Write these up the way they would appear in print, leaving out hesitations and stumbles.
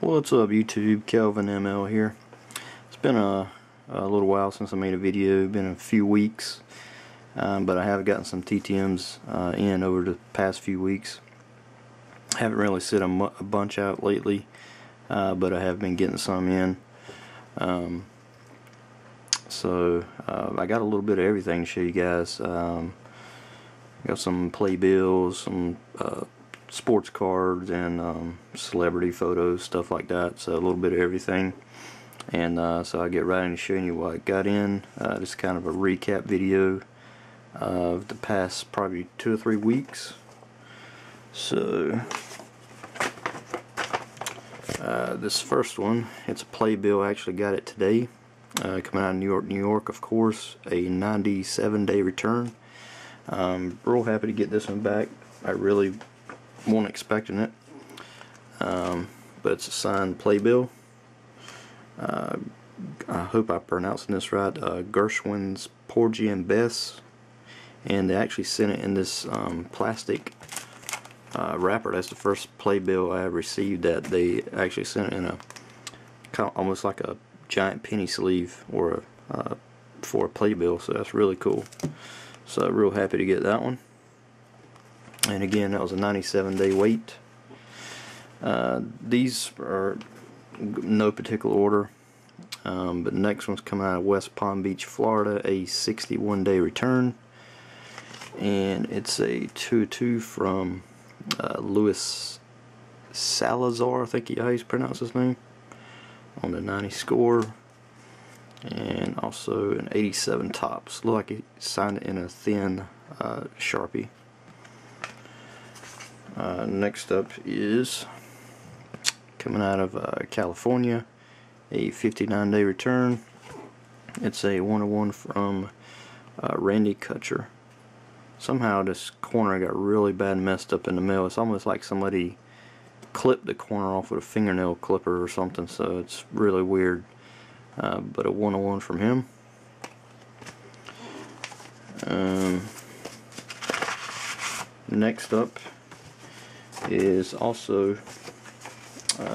What's up YouTube, Kelvin ML here. It's been a little while since I made a video, been a few weeks, but I have gotten some TTMs in over the past few weeks. Haven't really set a bunch out lately, but I have been getting some in. So I got a little bit of everything to show you guys. Got some playbills, some sports cards, and celebrity photos, stuff like that. So a little bit of everything. And so I get right into showing you what I got in. This is kind of a recap video of the past probably 2 or 3 weeks. So this first one, it's a playbill. I actually got it today, coming out of New York, of course. A 97-day return. Real happy to get this one back. I really wasn't expecting it, but it's a signed playbill. I hope I'm pronouncing this right. Gershwin's Porgy and Bess, and they actually sent it in this plastic wrapper. That's the first playbill I have received that they actually sent it in a kind of almost like a giant penny sleeve or for a playbill. So that's really cool. So real happy to get that one. And again, that was a 97-day wait. These are no particular order, but the next one's coming out of West Palm Beach, Florida, a 61-day return, and it's a 2-2 from Luis Salazar, I think how you pronounce his name, on the 90 score, and also an 87 tops. Look like he signed it in a thin Sharpie. Next up is coming out of California, a 59-day return. It's a 101 from Randy Kutcher. Somehow this corner got really bad messed up in the mail. It's almost like somebody clipped the corner off with a fingernail clipper or something, so it's really weird. But a 101 from him. Next up is also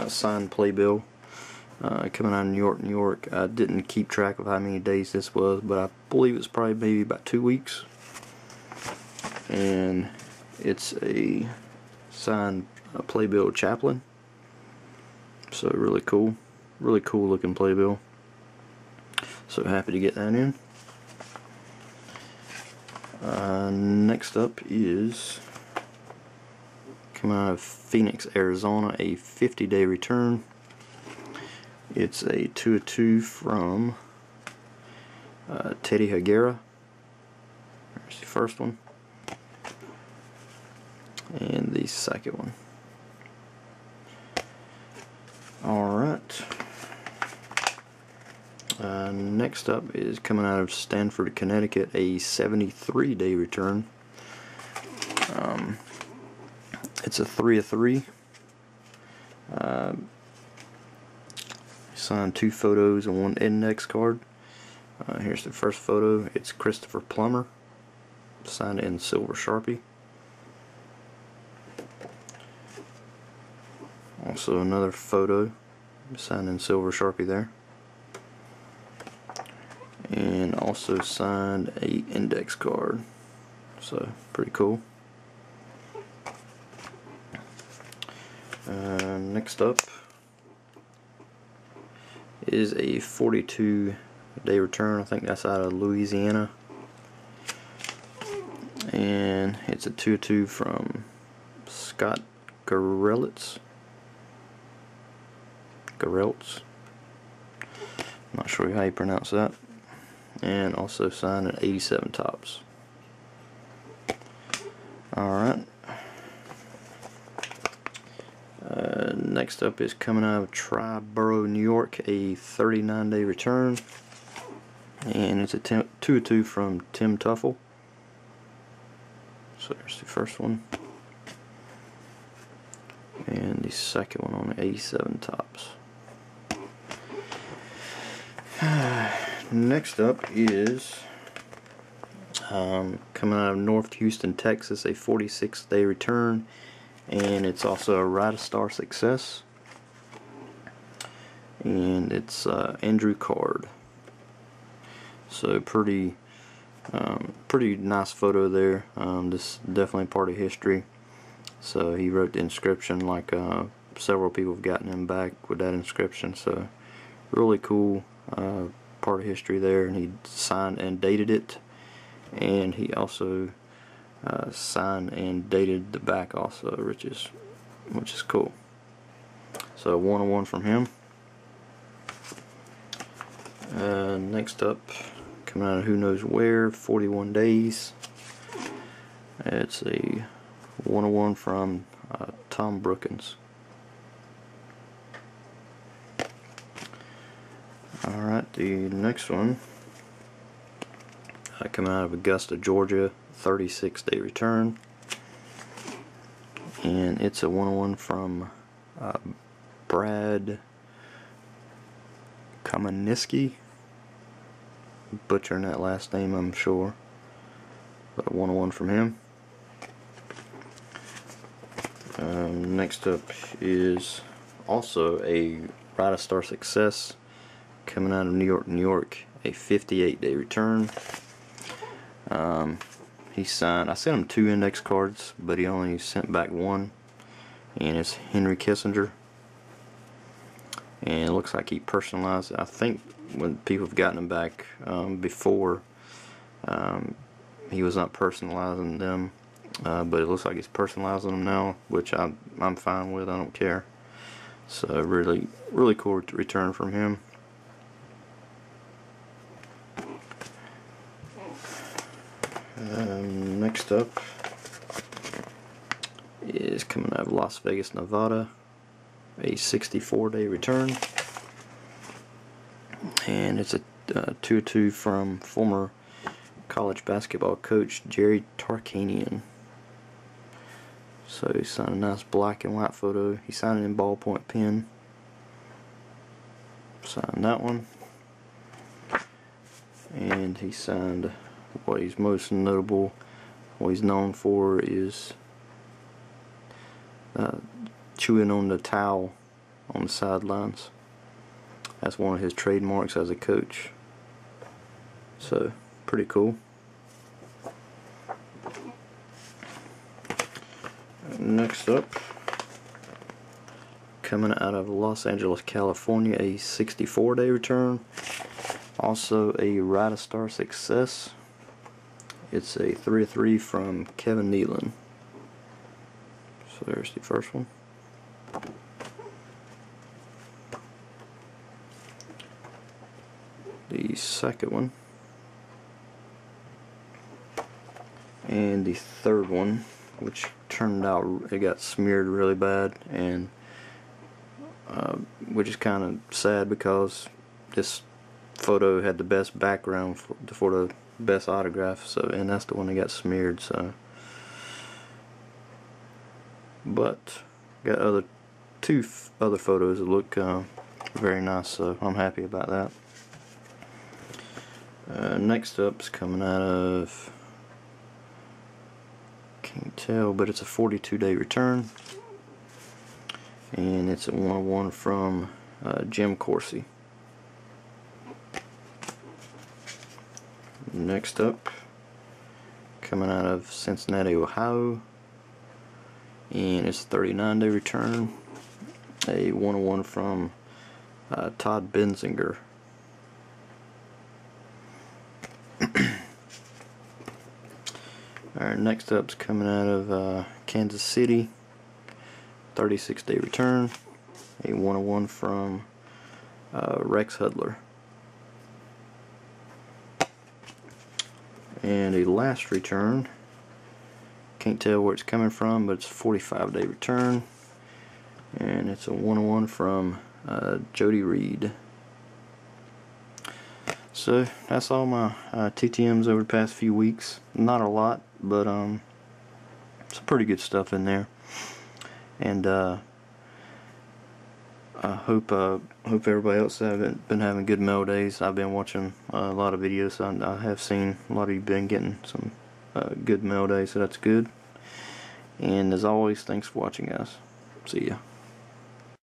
signed playbill, coming out of New York. I didn't keep track of how many days this was, but I believe it's probably maybe about 2 weeks. And it's a signed playbill Chaplin. So really cool looking playbill. So happy to get that in. Next up is coming out of Phoenix, Arizona, a 50-day return. It's a 2-2 from Teddy Higuera. There's the first one, and the second one. Alright. Next up is coming out of Stanford, Connecticut, a 73-day return. It's a 3 of 3. Signed 2 photos and 1 index card. Here's the first photo. It's Christopher Plummer, signed in silver Sharpie. Also another photo, signed in silver Sharpie there. And also signed a index card. So pretty cool. Next up is a 42-day return. I think that's out of Louisiana, and it's a 2-2 from Scott Garrelts. Not sure how you pronounce that. And also signed an 87 tops. Alright. Next up is coming out of Triborough, New York, a 39-day return. And it's a 2-2 from Tim Tuffle. So there's the first one. And the second one on the 87 tops. Next up is coming out of North Houston, Texas, a 46-day return, and it's also a Ride-A-Star success. and it's Andrew Card. So pretty nice photo there. This is definitely part of history. So he wrote the inscription, like several people have gotten him back with that inscription. So really cool part of history there, and he signed and dated it, and he also signed and dated the back also, which is cool. So 101 from him. Next up, coming out of who knows where, 41 days. It's a 101 from Tom Brookins. Alright, the next one, coming out of Augusta, Georgia, 36-day return. And it's a 101 from Brad Kameniski. Butchering that last name, I'm sure. But a 101 from him. Next up is also a Ride a Star Success, coming out of New York, New York, a 58-day return. He signed, I sent him 2 index cards, but he only sent back 1, and it's Henry Kissinger. And it looks like he personalized it. I think when people have gotten them back before, he was not personalizing them, but it looks like he's personalizing them now, which I'm fine with. I don't care. So really cool return from him. Next up is coming out of Las Vegas, Nevada, a 64-day return, and it's a 2-2 from former college basketball coach Jerry Tarkanian. So he signed a nice black and white photo. He signed it in ballpoint pen. Signed that one, and he signed what he's most notable, what he's known for is chewing on the towel on the sidelines. That's one of his trademarks as a coach. So pretty cool. Next up, coming out of Los Angeles, California, a 64-day return. Also a Ride a Star Success. It's a 3-3 from Kevin Nealon. So there's the first one. The second one. And the third one, which turned out it got smeared really bad, and which is kind of sad because this photo had the best background for the best autograph, so, and that's the one that got smeared. So, but got two other photos that look very nice, so I'm happy about that. Next up's coming out of, can't tell, but it's a 42-day return, and it's a 101 from Jim Corsi. Next up, coming out of Cincinnati, Ohio, and it's a 39-day return, a 101 from Todd Benzinger. Alright, next up's coming out of Kansas City, 36-day return, a 101 from Rex Hudler. And a last return, can't tell where it's coming from, but it's a 45-day return, and it's a 101 from Jody Reed. So that's all my TTMs over the past few weeks. Not a lot, but some pretty good stuff in there. And I hope everybody else has been having good mail days. I've been watching a lot of videos. I have seen a lot of you been getting some good mail days, so that's good. And as always, thanks for watching, guys. See ya.